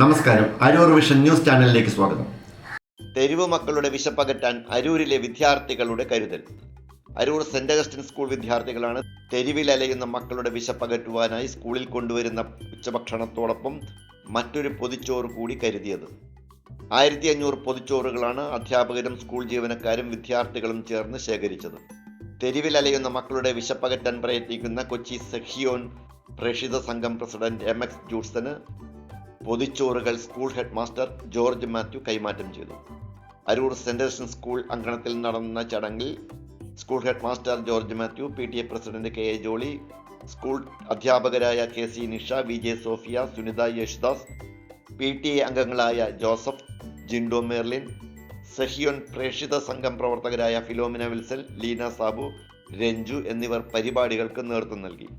നമസ്കാരം. Aroor vision news ചാനലിലേക്ക് സ്വാഗതം. തെരുവ് മക്കളുടെ വിശപ്പകറ്റാൻ അരൂരിലെ വിദ്യാർത്ഥികളുടെ കരുതൽ. അരൂർ സെന്റ് അഗസ്റ്റിൻ സ്കൂൾ വിദ്യാർത്ഥികളാണ് തെരുവിലലയുന്ന മക്കളുടെ വിശപ്പകറ്റുവാനായി സ്കൂളിൽ കൊണ്ടുവരുന്ന ഉച്ചഭക്ഷണത്തോടൊപ്പം മറ്റൊരു പൊതിച്ചോറ് കൂടി കരുതിയത്. 1500 പൊതിച്ചോറുകളാണ് അധ്യാപകരും സ്കൂൾ ജീവനക്കാരും വിദ്യാർത്ഥികളും ചേർന്ന് ശേഖരിച്ചത്. തെരുവിലലയുന്ന മക്കളുടെ വിശപ്പകറ്റാൻ പ്രയത്നിക്കുന്ന കൊച്ചി സഹിയോൻ പ്രേക്ഷിത സംഘം പ്രസിഡന്റ് MX ജൂഡ്സന് പൊതിച്ചോറുകൾ school head master George Mathew കൈമാറ്റം ചെയ്തു. അരൂർ സെന്റ് അഗസ്റ്റിൻ സ്കൂൾ അങ്കണത്തിൽ നടന്ന ചടങ്ങിൽ school head master George Mathew, PTA president KA Jolly, school അധ്യാപകരായ KC Nisha, VJ Sophia, Sunitha Yesudas, PTA അംഗങ്ങളായ ജോസഫ്, ജിൻഡോ മെർലിൻ, സഹിയോൻ പ്രേക്ഷിത സംഘം പ്രവർത്തകരായ ഫിലോമിന വിൽസൺ, ലീന സാബു, രഞ്ജു എന്നിവർ പരിപാടികൾക്ക് നേതൃത്വം നൽകി.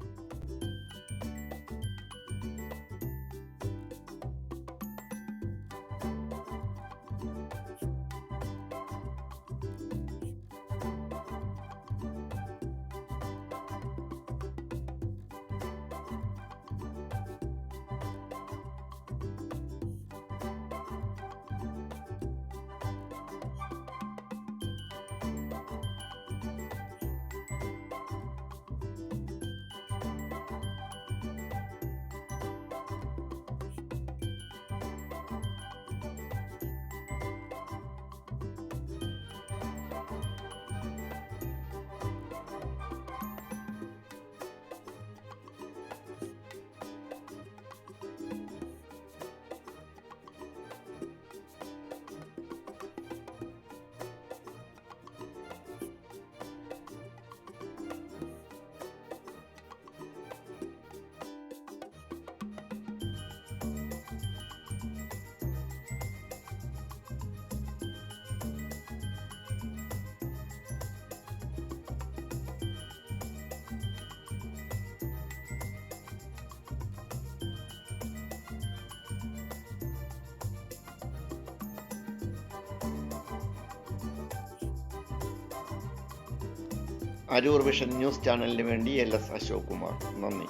അരൂർ വിഷൻ ന്യൂസ് ചാനലിന് വേണ്ടി LS അശോക് കുമാർ. നന്ദി.